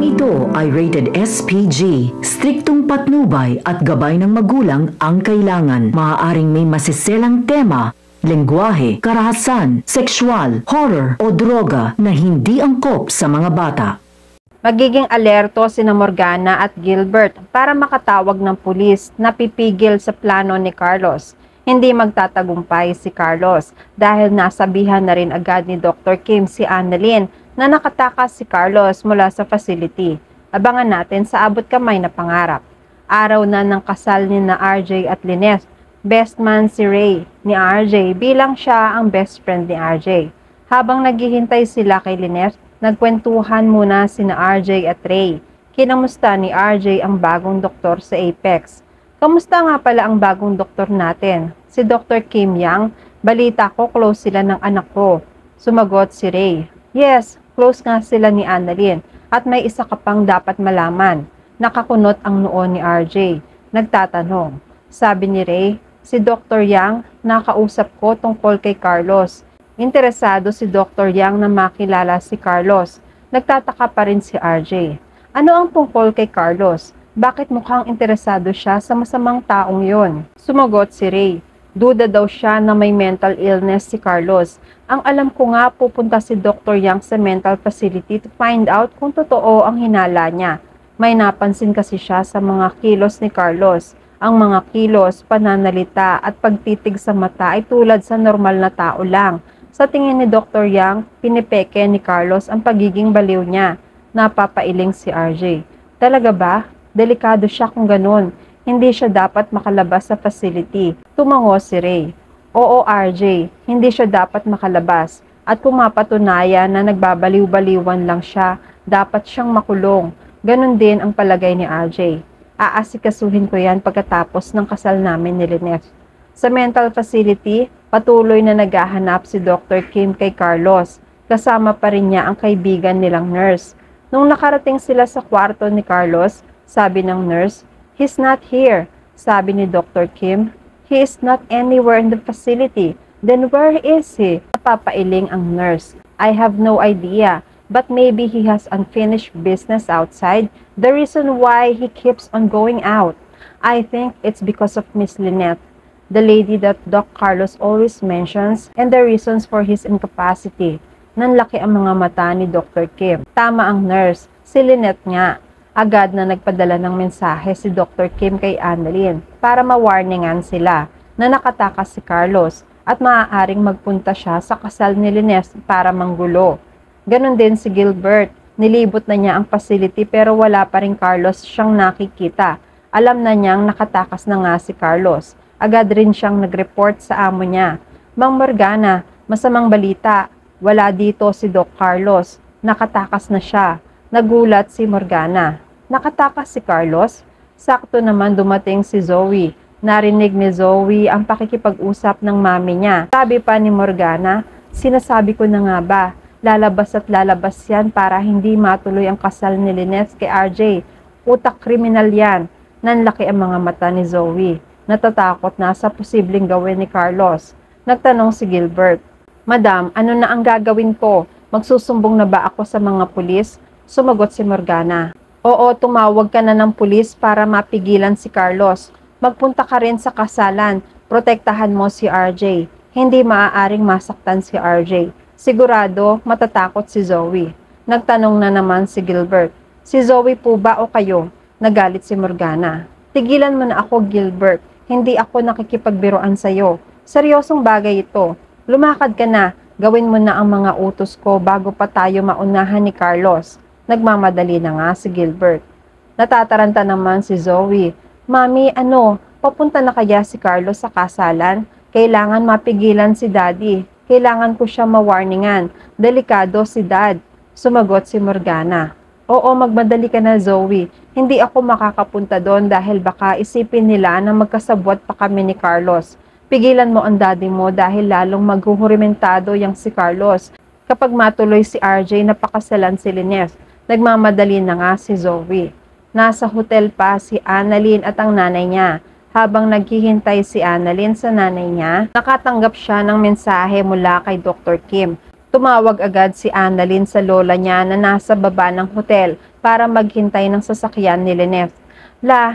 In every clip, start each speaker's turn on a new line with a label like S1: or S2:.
S1: ito ay rated SPG. Striktong patnubay at gabay ng magulang ang kailangan. Maaaring may masiselang tema, lengguwahe, karahasan, sexual, horror o droga na hindi angkop sa mga bata.
S2: Magiging alerto sina Morgana at Gilbert para makatawag ng pulis na pipigil sa plano ni Carlos. Hindi magtatagumpay si Carlos dahil nasabihan na rin agad ni Dr. Kim si Annalyn na nakatakas si Carlos mula sa facility. Abangan natin sa abot kamay na pangarap. Araw na ng kasal ni na RJ at Lynette. Best man si Ray ni RJ bilang siya ang best friend ni RJ. Habang naghihintay sila kay Lynette, nagkwentuhan muna sina RJ at Ray. Kinamusta ni RJ ang bagong doktor sa Apex. Kamusta nga pala ang bagong doktor natin? Si Dr. Kim Yang, balita ko close sila ng anak ko. Sumagot si Ray. Yes, close nga sila ni Annalyn at may isa ka pang dapat malaman. Nakakunot ang noo ni RJ. Nagtatanong. Sabi ni Ray, si Dr. Yang, nakausap ko tungkol kay Carlos. Interesado si Dr. Yang na makilala si Carlos. Nagtataka pa rin si RJ. Ano ang tungkol kay Carlos? Bakit mukhang interesado siya sa masamang taong yon? Sumagot si Ray. Duda daw siya na may mental illness si Carlos. Ang alam ko nga pupunta si Dr. Yang sa mental facility to find out kung totoo ang hinala niya. May napansin kasi siya sa mga kilos ni Carlos. Ang mga kilos, pananalita at pagtitig sa mata ay tulad sa normal na tao lang. Sa tingin ni Dr. Yang, pinipeke ni Carlos ang pagiging baliw niya. Napapailing si RJ. Talaga ba? Delikado siya kung ganun. Hindi siya dapat makalabas sa facility. Tumango si Ray. Oo RJ, hindi siya dapat makalabas. At kung mapatunayan na nagbabaliw-baliwan lang siya, dapat siyang makulong. Ganon din ang palagay ni RJ. Aasikasuhin ko yan pagkatapos ng kasal namin ni Lynette. Sa mental facility, patuloy na naghahanap si Dr. Kim kay Carlos. Kasama pa rin niya ang kaibigan nilang nurse. Nung nakarating sila sa kwarto ni Carlos, sabi ng nurse, he's not here. Sabi ni Dr. Kim, he is not anywhere in the facility. Then where is he? Napapailing ang nurse. I have no idea, but maybe he has unfinished business outside. The reason why he keeps on going out. I think it's because of Miss Lynette, the lady that Doc Carlos always mentions, and the reasons for his incapacity. Nanlaki ang mga mata ni Dr. Kim. Tama ang nurse, si Lynette nga. Agad na nagpadala ng mensahe si Dr. Kim kay Annalyn para ma-warningan sila na nakatakas si Carlos at maaaring magpunta siya sa kasal ni Lynette para manggulo. Ganon din si Gilbert. Nilibot na niya ang facility pero wala pa rin Carlos siyang nakikita. Alam na niyang nakatakas na nga si Carlos. Agad rin siyang nag-report sa amo niya. Mang Morgana, masamang balita. Wala dito si Doc Carlos. Nakatakas na siya. Nagulat si Morgana. Nakatakas si Carlos? Sakto naman dumating si Zoe. Narinig ni Zoe ang pakikipag-usap ng mami niya. Sabi pa ni Morgana, sinasabi ko na nga ba, lalabas at lalabas yan para hindi matuloy ang kasal ni Lynette kay RJ. Utak kriminal yan. Nanlaki ang mga mata ni Zoe. Natatakot na sa posibleng gawin ni Carlos. Nagtanong si Gilbert, Madam, ano na ang gagawin ko? Magsusumbong na ba ako sa mga pulis? Sumagot si Morgana. Oo, tumawag ka na ng pulis para mapigilan si Carlos. Magpunta ka rin sa kasalan. Protektahan mo si RJ. Hindi maaaring masaktan si RJ. Sigurado, matatakot si Zoe. Nagtanong na naman si Gilbert. Si Zoe po ba o kayo? Nagalit si Morgana. Tigilan mo na ako, Gilbert. Hindi ako nakikipagbiruan sa'yo. Seryosong bagay ito. Lumakad ka na. Gawin mo na ang mga utos ko bago pa tayo maunahan ni Carlos. Nagmamadali na nga si Gilbert. Natataranta naman si Zoe. Mami, papunta na kaya si Carlos sa kasalan? Kailangan mapigilan si Daddy. Kailangan ko siya mawarningan. Delikado si Dad. Sumagot si Morgana. Oo, magmadali ka na Zoe. Hindi ako makakapunta doon dahil baka isipin nila na magkasabwat pa kami ni Carlos. Pigilan mo ang daddy mo dahil lalong maghuhurimentado yang si Carlos. Kapag matuloy si RJ, napakasalan si Lynette. Nagmamadali na nga si Zoe. Nasa hotel pa si Annalyn at ang nanay niya. Habang naghihintay si Annalyn sa nanay niya, nakatanggap siya ng mensahe mula kay Dr. Kim. Tumawag agad si Annalyn sa lola niya na nasa baba ng hotel para maghintay ng sasakyan ni Lynette.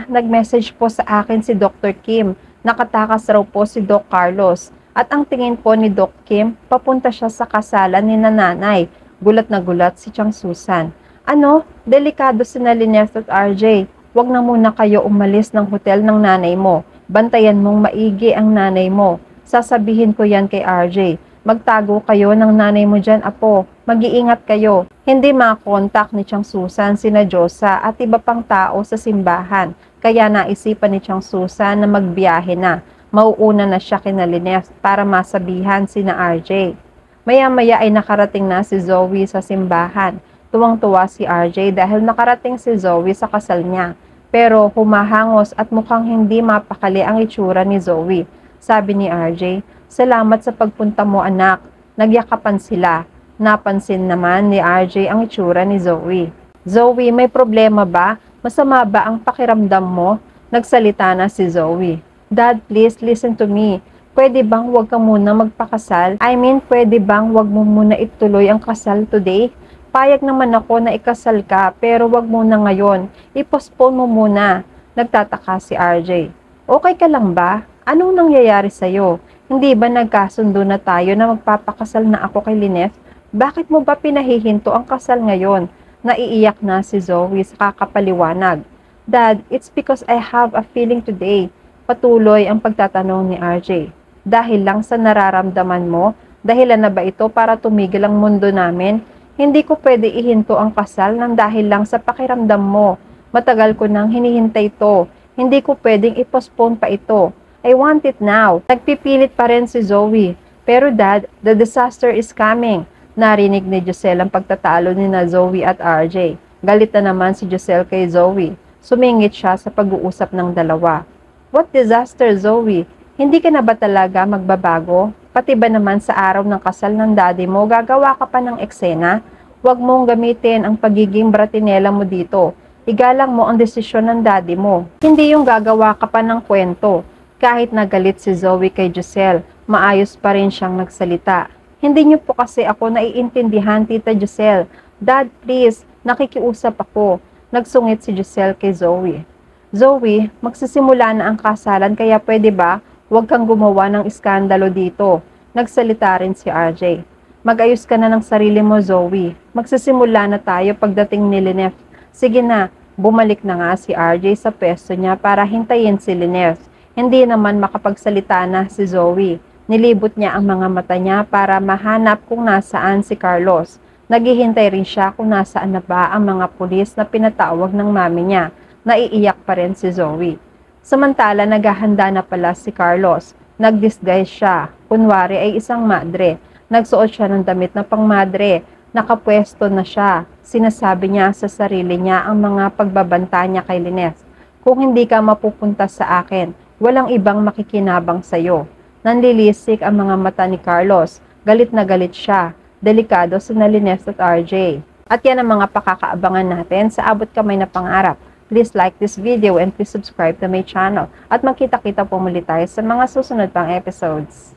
S2: Nag-message po sa akin si Dr. Kim. Nakatakas raw po si Doc Carlos. At ang tingin po ni Doc Kim, papunta siya sa kasalan ni nanay. Gulat na gulat si Chang Susan. Ano? Delikado si Lynette at RJ. Huwag na muna kayo umalis ng hotel ng nanay mo. Bantayan mong maigi ang nanay mo. Sasabihin ko yan kay RJ. Magtago kayo ng nanay mo dyan, apo. Mag-iingat kayo. Hindi makakontak ni Chang Susan sina Josa at iba pang tao sa simbahan. Kaya naisipan ni Chang Susan na magbiyahe na. Mauuna na siya kina Lynette para masabihan sina RJ. Maya-maya ay nakarating na si Zoe sa simbahan. Tuwang-tuwa si RJ dahil nakarating si Zoe sa kasal niya. Pero humahangos at mukhang hindi mapakali ang itsura ni Zoe. Sabi ni RJ, "Salamat sa pagpunta mo, anak." Nagyakapan sila. Napansin naman ni RJ ang itsura ni Zoe. "Zoe, may problema ba? Masama ba ang pakiramdam mo?" Nagsalita na si Zoe. "Dad, please listen to me. Pwede bang huwag ka muna magpakasal? Pwede bang huwag mo muna ituloy ang kasal today? Payag naman ako na ikasal ka, pero huwag muna ngayon. I-postpone mo muna." Nagtataka si RJ. "Okay ka lang ba? Anong nangyayari sa'yo? Hindi ba nagkasundo na tayo na magpapakasal na ako kay Lynette? Bakit mo ba pinahihinto ang kasal ngayon?" Naiiyak na si Zoe sa kakapaliwanag. "Dad, it's because I have a feeling today." Patuloy ang pagtatanong ni RJ. "Dahil lang sa nararamdaman mo? Dahilan na ba ito para tumigil ang mundo namin? Hindi ko pwede ihinto ang kasal ng dahil lang sa pakiramdam mo. Matagal ko nang hinihintay ito. Hindi ko pwedeng i-postpone pa ito. I want it now." Nagpipilit pa rin si Zoe. "Pero Dad, the disaster is coming." Narinig ni Giselle ang pagtatalo ni na Zoe at RJ. Galit na naman si Giselle kay Zoe. Sumingit siya sa pag-uusap ng dalawa. "What disaster, Zoe? Hindi ka na ba talaga magbabago? Pati ba naman sa araw ng kasal ng daddy mo, gagawa ka pa ng eksena? Huwag mong gamitin ang pagiging bratinela mo dito. Igalang mo ang desisyon ng daddy mo. Hindi yung gagawa ka pa ng kwento." Kahit nagalit si Zoe kay Giselle, maayos pa rin siyang nagsalita. "Hindi niyo po kasi ako naiintindihan, Tita Giselle. Dad, please, nakikiusap ako." Nagsungit si Giselle kay Zoe. "Zoe, magsisimula na ang kasalan kaya pwede ba huwag kang gumawa ng iskandalo dito?" Nagsalita rin si RJ. "Mag-ayos ka na ng sarili mo, Zoe. Magsisimula na tayo pagdating ni Lynette." "Sige na." Bumalik na nga si RJ sa pwesto niya para hintayin si Lynette. Hindi naman makapagsalita na si Zoe. Nilibot niya ang mga mata niya para mahanap kung nasaan si Carlos. Naghihintay rin siya kung nasaan na ba ang mga pulis na pinatawag ng mami niya. Naiiyak pa rin si Zoe. Samantala, naghahanda na pala si Carlos. Nag-disguise siya. Kunwari ay isang madre. Nagsuot siya ng damit na pangmadre. Nakapwesto na siya. Sinasabi niya sa sarili niya ang mga pagbabanta niya kay Lynette. "Kung hindi ka mapupunta sa akin, walang ibang makikinabang sa'yo." Nanlilisik ang mga mata ni Carlos. Galit na galit siya. Delikado si Lynette at RJ. At yan ang mga pakakaabangan natin sa Abot Kamay na Pangarap. Please like this video and please subscribe to my channel. At magkita-kita po muli tayo sa mga susunod pang episodes.